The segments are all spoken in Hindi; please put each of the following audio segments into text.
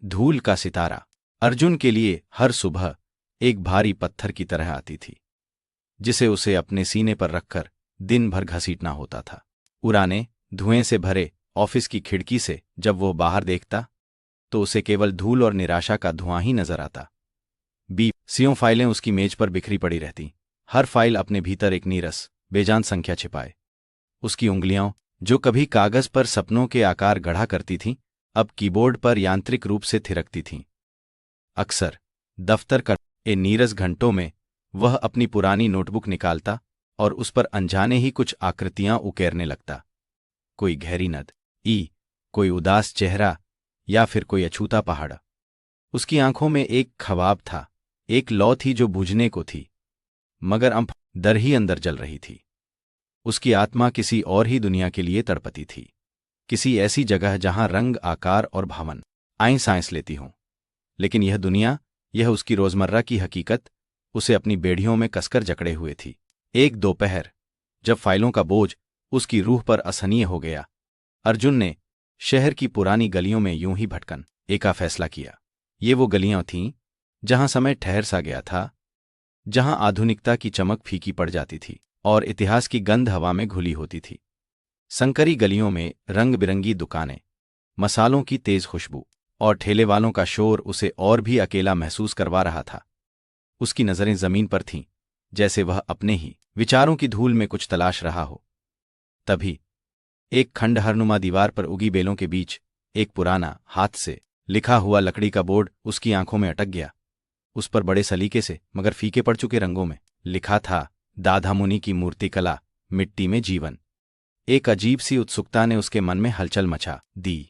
धूल का सितारा अर्जुन के लिए हर सुबह एक भारी पत्थर की तरह आती थी, जिसे उसे अपने सीने पर रखकर दिन भर घसीटना होता था। पुराने धुएं से भरे ऑफिस की खिड़की से जब वो बाहर देखता तो उसे केवल धूल और निराशा का धुआं ही नजर आता। सीओ फाइलें उसकी मेज पर बिखरी पड़ी रहती, हर फाइल अपने भीतर एक नीरस बेजान संख्या छिपाए। उसकी उंगलियां, जो कभी कागज पर सपनों के आकार गढ़ा करती थीं, अब कीबोर्ड पर यांत्रिक रूप से थिरकती थीं। अक्सर दफ्तर का नीरस घंटों में वह अपनी पुरानी नोटबुक निकालता और उस पर अनजाने ही कुछ आकृतियां उकेरने लगता। कोई गहरी नद, कोई उदास चेहरा या फिर कोई अछूता पहाड़। उसकी आंखों में एक ख्वाब था, एक लौ थी जो बुझने को थी, मगर अब दर ही अंदर जल रही थी। उसकी आत्मा किसी और ही दुनिया के लिए तड़पती थी, किसी ऐसी जगह जहां रंग, आकार और भावन आएं सांस लेती हों। लेकिन यह दुनिया, यह उसकी रोजमर्रा की हकीकत उसे अपनी बेड़ियों में कसकर जकड़े हुए थी। एक दोपहर जब फाइलों का बोझ उसकी रूह पर असहनीय हो गया, अर्जुन ने शहर की पुरानी गलियों में यूं ही भटकन का फैसला किया। ये वो गलियां थीं जहां समय ठहर सा गया था, जहां आधुनिकता की चमक फीकी पड़ जाती थी और इतिहास की गंध हवा में घुली होती थी। संकरी गलियों में रंग बिरंगी दुकानें, मसालों की तेज खुशबू और ठेले वालों का शोर उसे और भी अकेला महसूस करवा रहा था। उसकी नजरें जमीन पर थीं, जैसे वह अपने ही विचारों की धूल में कुछ तलाश रहा हो। तभी एक खंडहरनुमा दीवार पर उगी बेलों के बीच एक पुराना, हाथ से लिखा हुआ लकड़ी का बोर्ड उसकी आंखों में अटक गया। उस पर बड़े सलीके से मगर फीके पड़ चुके रंगों में लिखा था, दादा मुनि की मूर्तिकला, मिट्टी में जीवन। एक अजीब सी उत्सुकता ने उसके मन में हलचल मचा दी।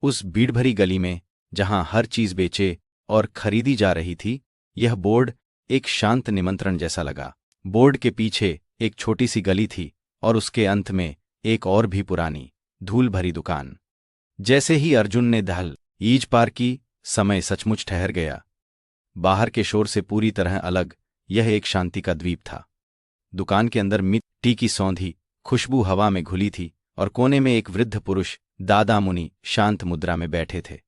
उस भीड़ भरी गली में जहां हर चीज बेचे और खरीदी जा रही थी, यह बोर्ड एक शांत निमंत्रण जैसा लगा। बोर्ड के पीछे एक छोटी सी गली थी और उसके अंत में एक और भी पुरानी, धूल भरी दुकान। जैसे ही अर्जुन ने ईज पार की, समय सचमुच ठहर गया। बाहर के शोर से पूरी तरह अलग यह एक शांति का द्वीप था। दुकान के अंदर मिट्टी की सौंधी खुशबू हवा में घुली थी और कोने में एक वृद्ध पुरुष, दादा मुनि, शांत मुद्रा में बैठे थे।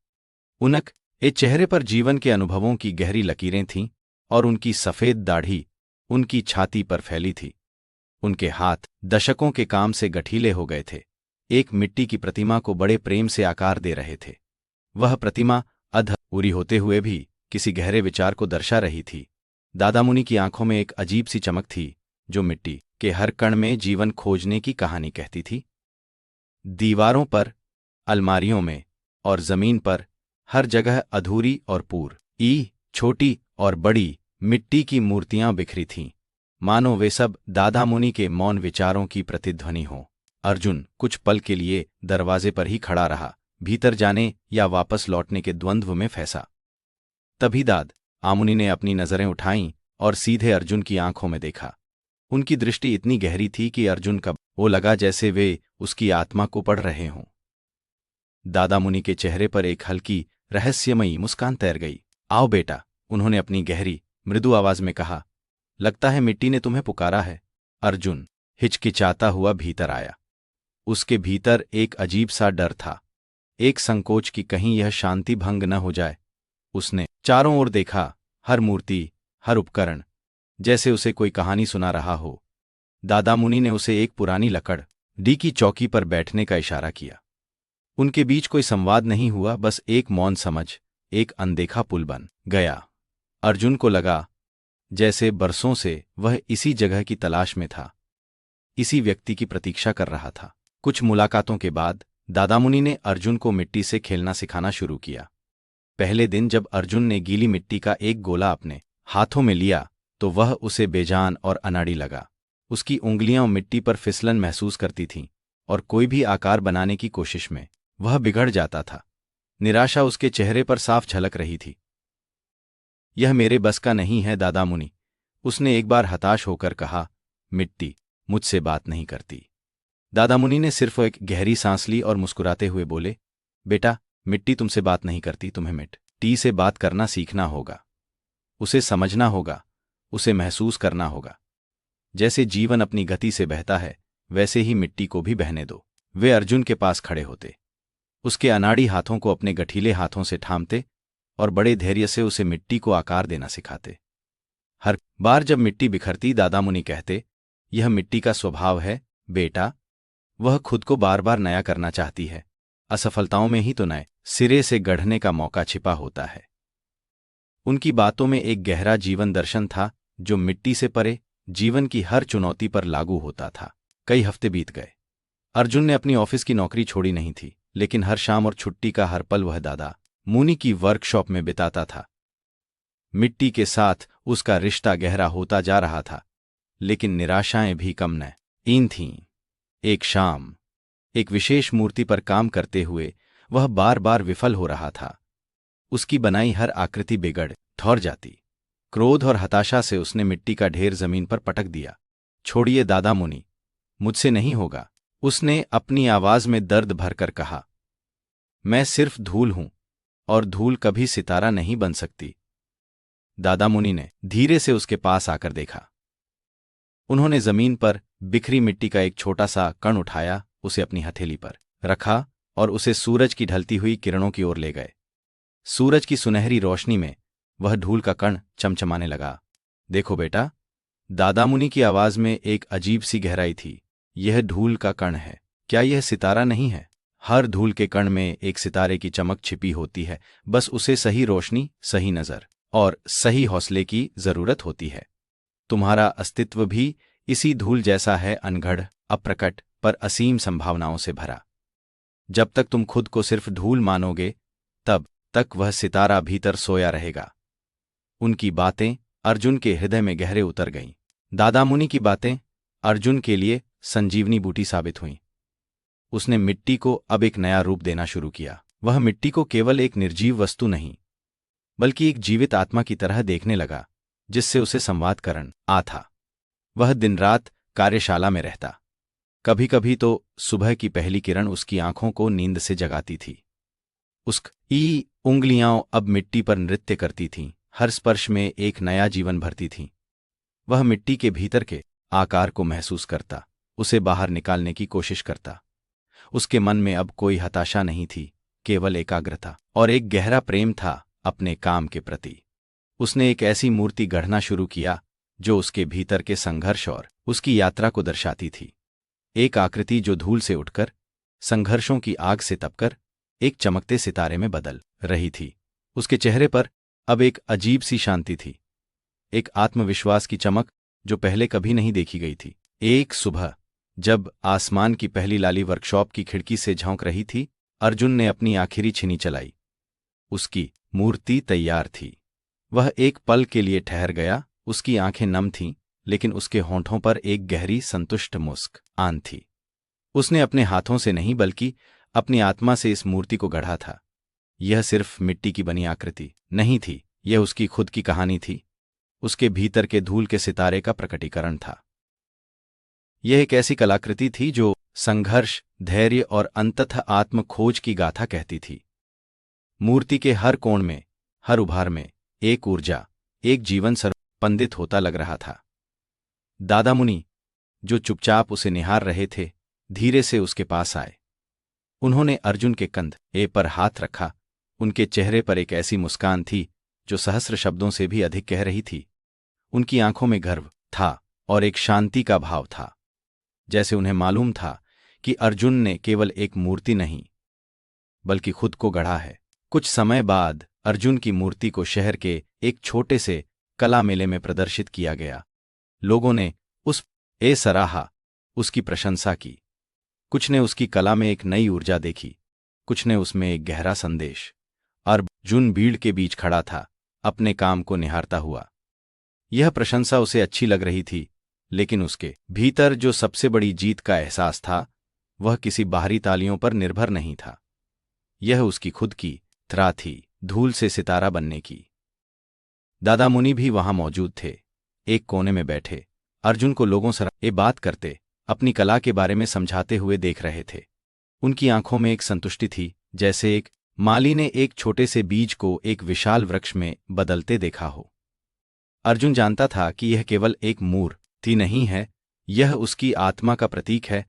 उनके चेहरे पर जीवन के अनुभवों की गहरी लकीरें थीं और उनकी सफेद दाढ़ी उनकी छाती पर फैली थी। उनके हाथ दशकों के काम से गठीले हो गए थे, एक मिट्टी की प्रतिमा को बड़े प्रेम से आकार दे रहे थे। वह प्रतिमा अधूरी होते हुए भी किसी गहरे विचार को दर्शा रही थी। दादा मुनि की आंखों में एक अजीब सी चमक थी, जो मिट्टी के हर कण में जीवन खोजने की कहानी कहती थी। दीवारों पर, अलमारियों में और जमीन पर हर जगह अधूरी और पूरी, छोटी और बड़ी मिट्टी की मूर्तियां बिखरी थीं, मानो वे सब दादा मुनि के मौन विचारों की प्रतिध्वनि हों। अर्जुन कुछ पल के लिए दरवाजे पर ही खड़ा रहा, भीतर जाने या वापस लौटने के द्वंद्व में फंसा। तभी दादा मुनि ने अपनी नजरें उठाईं और सीधे अर्जुन की आंखों में देखा। उनकी दृष्टि इतनी गहरी थी कि अर्जुन का वो लगा जैसे वे उसकी आत्मा को पढ़ रहे हों। दादा मुनि के चेहरे पर एक हल्की, रहस्यमयी मुस्कान तैर गई। आओ बेटा, उन्होंने अपनी गहरी, मृदु आवाज में कहा। लगता है मिट्टी ने तुम्हें पुकारा है। अर्जुन हिचकिचाता हुआ भीतर आया। उसके भीतर एक अजीब सा डर था, एक संकोच कि कहीं यह शांति भंग न हो जाए। उसने चारों ओर देखा, हर मूर्ति, हर उपकरण, जैसे उसे कोई कहानी सुना रहा हो। दादा मुनि ने उसे एक पुरानी लकड़ी की चौकी पर बैठने का इशारा किया। उनके बीच कोई संवाद नहीं हुआ, बस एक मौन समझ, एक अनदेखा पुल बन गया। अर्जुन को लगा जैसे बरसों से वह इसी जगह की तलाश में था, इसी व्यक्ति की प्रतीक्षा कर रहा था। कुछ मुलाकातों के बाद दादा मुनि ने अर्जुन को मिट्टी से खेलना सिखाना शुरू किया। पहले दिन जब अर्जुन ने गीली मिट्टी का एक गोला अपने हाथों में लिया तो वह उसे बेजान और अनाड़ी लगा। उसकी उंगलियां मिट्टी पर फिसलन महसूस करती थीं और कोई भी आकार बनाने की कोशिश में वह बिगड़ जाता था। निराशा उसके चेहरे पर साफ झलक रही थी। यह मेरे बस का नहीं है दादा मुनि, उसने एक बार हताश होकर कहा। मिट्टी मुझसे बात नहीं करती। दादा मुनि ने सिर्फ एक गहरी सांस ली और मुस्कुराते हुए बोले, बेटा, मिट्टी तुमसे बात नहीं करती, तुम्हें मिट्टी से बात करना सीखना होगा। उसे समझना होगा, उसे महसूस करना होगा। जैसे जीवन अपनी गति से बहता है, वैसे ही मिट्टी को भी बहने दो। वे अर्जुन के पास खड़े होते। उसके अनाड़ी हाथों को अपने गठीले हाथों से थामते और बड़े धैर्य से उसे मिट्टी को आकार देना सिखाते। हर बार जब मिट्टी बिखरती, दादा मुनि कहते, यह मिट्टी का स्वभाव है बेटा, वह खुद को बार बार नया करना चाहती है। असफलताओं में ही तो नए सिरे से गढ़ने का मौका छिपा होता है। उनकी बातों में एक गहरा जीवन दर्शन था जो मिट्टी से परे जीवन की हर चुनौती पर लागू होता था। कई हफ्ते बीत गए। अर्जुन ने अपनी ऑफिस की नौकरी छोड़ी नहीं थी, लेकिन हर शाम और छुट्टी का हर पल वह दादा मुनि की वर्कशॉप में बिताता था। मिट्टी के साथ उसका रिश्ता गहरा होता जा रहा था, लेकिन निराशाएं भी कम न इन थीं। एक शाम एक विशेष मूर्ति पर काम करते हुए वह बार बार विफल हो रहा था। उसकी बनाई हर आकृति बिगड़ ठौर जाती। क्रोध और हताशा से उसने मिट्टी का ढेर जमीन पर पटक दिया। छोड़िए दादा मुनि, मुझसे नहीं होगा, उसने अपनी आवाज में दर्द भरकर कहा। मैं सिर्फ धूल हूं और धूल कभी सितारा नहीं बन सकती। दादा मुनि ने धीरे से उसके पास आकर देखा। उन्होंने जमीन पर बिखरी मिट्टी का एक छोटा सा कण उठाया, उसे अपनी हथेली पर रखा और उसे सूरज की ढलती हुई किरणों की ओर ले गए। सूरज की सुनहरी रोशनी में वह धूल का कण चमचमाने लगा। देखो बेटा, दादा मुनि की आवाज में एक अजीब सी गहराई थी। यह धूल का कण है, क्या यह सितारा नहीं है? हर धूल के कण में एक सितारे की चमक छिपी होती है, बस उसे सही रोशनी, सही नजर और सही हौसले की जरूरत होती है। तुम्हारा अस्तित्व भी इसी धूल जैसा है, अनगढ़, अप्रकट पर असीम संभावनाओं से भरा। जब तक तुम खुद को सिर्फ धूल मानोगे, तब तक वह सितारा भीतर सोया रहेगा। उनकी बातें अर्जुन के हृदय में गहरे उतर गईं। दादा मुनि की बातें अर्जुन के लिए संजीवनी बूटी साबित हुईं। उसने मिट्टी को अब एक नया रूप देना शुरू किया। वह मिट्टी को केवल एक निर्जीव वस्तु नहीं, बल्कि एक जीवित आत्मा की तरह देखने लगा, जिससे उसे संवाद करना था। वह दिन रात कार्यशाला में रहता। कभी कभी तो सुबह की पहली किरण उसकी आंखों को नींद से जगाती थी। उसकी उंगलियां अब मिट्टी पर नृत्य करती थीं, हर स्पर्श में एक नया जीवन भरती थीं। वह मिट्टी के भीतर के आकार को महसूस करता, उसे बाहर निकालने की कोशिश करता। उसके मन में अब कोई हताशा नहीं थी, केवल एकाग्रता और एक गहरा प्रेम था अपने काम के प्रति। उसने एक ऐसी मूर्ति गढ़ना शुरू किया जो उसके भीतर के संघर्ष और उसकी यात्रा को दर्शाती थी। एक आकृति जो धूल से उठकर, संघर्षों की आग से तपकर एक चमकते सितारे में बदल रही थी। उसके चेहरे पर अब एक अजीब सी शांति थी, एक आत्मविश्वास की चमक जो पहले कभी नहीं देखी गई थी। एक सुबह जब आसमान की पहली लाली वर्कशॉप की खिड़की से झोंक रही थी, अर्जुन ने अपनी आखिरी छीनी चलाई। उसकी मूर्ति तैयार थी। वह एक पल के लिए ठहर गया। उसकी आंखें नम थीं, लेकिन उसके होंठों पर एक गहरी संतुष्ट मुस्कान थी। उसने अपने हाथों से नहीं, बल्कि अपनी आत्मा से इस मूर्ति को गढ़ा था। यह सिर्फ मिट्टी की बनी आकृति नहीं थी, यह उसकी खुद की कहानी थी। उसके भीतर के धूल के सितारे का प्रकटीकरण था। यह एक ऐसी कलाकृति थी जो संघर्ष, धैर्य और अंततः आत्म खोज की गाथा कहती थी। मूर्ति के हर कोण में, हर उभार में एक ऊर्जा, एक जीवन स्पंदित होता लग रहा था। दादा मुनि, जो चुपचाप उसे निहार रहे थे, धीरे से उसके पास आए। उन्होंने अर्जुन के कंधे पर हाथ रखा। उनके चेहरे पर एक ऐसी मुस्कान थी जो सहस्र शब्दों से भी अधिक कह रही थी। उनकी आंखों में गर्व था और एक शांति का भाव था, जैसे उन्हें मालूम था कि अर्जुन ने केवल एक मूर्ति नहीं, बल्कि खुद को गढ़ा है। कुछ समय बाद अर्जुन की मूर्ति को शहर के एक छोटे से कला मेले में प्रदर्शित किया गया। लोगों ने उसे सराहा, उसकी प्रशंसा की। कुछ ने उसकी कला में एक नई ऊर्जा देखी, कुछ ने उसमें एक गहरा संदेश। अर्जुन भीड़ के बीच खड़ा था, अपने काम को निहारता हुआ। यह प्रशंसा उसे अच्छी लग रही थी, लेकिन उसके भीतर जो सबसे बड़ी जीत का एहसास था, वह किसी बाहरी तालियों पर निर्भर नहीं था। यह उसकी खुद की त्राह थी, धूल से सितारा बनने की। दादा मुनि भी वहां मौजूद थे, एक कोने में बैठे। अर्जुन को लोगों से ये बात करते, अपनी कला के बारे में समझाते हुए देख रहे थे। उनकी आंखों में एक संतुष्टि थी, जैसे एक माली ने एक छोटे से बीज को एक विशाल वृक्ष में बदलते देखा हो। अर्जुन जानता था कि यह केवल एक मूर्ति नहीं है, यह उसकी आत्मा का प्रतीक है,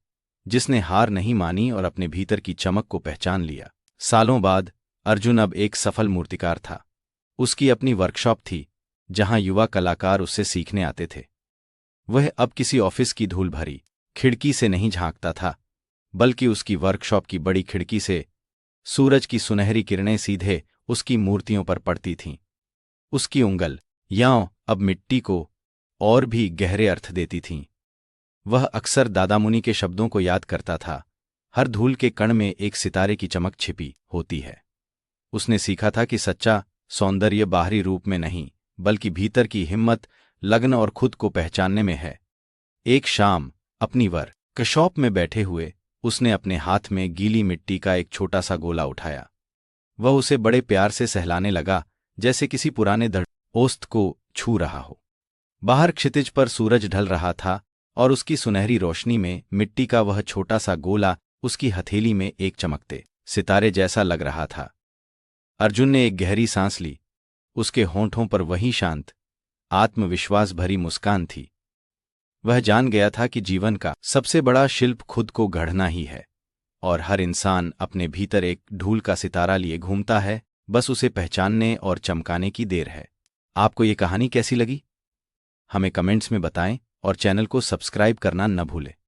जिसने हार नहीं मानी और अपने भीतर की चमक को पहचान लिया। सालों बाद अर्जुन अब एक सफल मूर्तिकार था। उसकी अपनी वर्कशॉप थी जहां युवा कलाकार उससे सीखने आते थे। वह अब किसी ऑफिस की धूल भरी खिड़की से नहीं झांकता था, बल्कि उसकी वर्कशॉप की बड़ी खिड़की से सूरज की सुनहरी किरणें सीधे उसकी मूर्तियों पर पड़ती थीं। उसकी उंगल यां अब मिट्टी को और भी गहरे अर्थ देती थीं। वह अक्सर दादामुनि के शब्दों को याद करता था, हर धूल के कण में एक सितारे की चमक छिपी होती है। उसने सीखा था कि सच्चा सौंदर्य बाहरी रूप में नहीं, बल्कि भीतर की हिम्मत, लगन और खुद को पहचानने में है। एक शाम अपनी वर्कशॉप में बैठे हुए उसने अपने हाथ में गीली मिट्टी का एक छोटा सा गोला उठाया। वह उसे बड़े प्यार से सहलाने लगा, जैसे किसी पुराने दोस्त को छू रहा हो। बाहर क्षितिज पर सूरज ढल रहा था और उसकी सुनहरी रोशनी में मिट्टी का वह छोटा सा गोला उसकी हथेली में एक चमकते सितारे जैसा लग रहा था। अर्जुन ने एक गहरी सांस ली। उसके होंठों पर वही शांत, आत्मविश्वास भरी मुस्कान थी। वह जान गया था कि जीवन का सबसे बड़ा शिल्प खुद को गढ़ना ही है, और हर इंसान अपने भीतर एक ढूल का सितारा लिए घूमता है, बस उसे पहचानने और चमकाने की देर है। आपको ये कहानी कैसी लगी? हमें कमेंट्स में बताएं और चैनल को सब्सक्राइब करना न भूलें।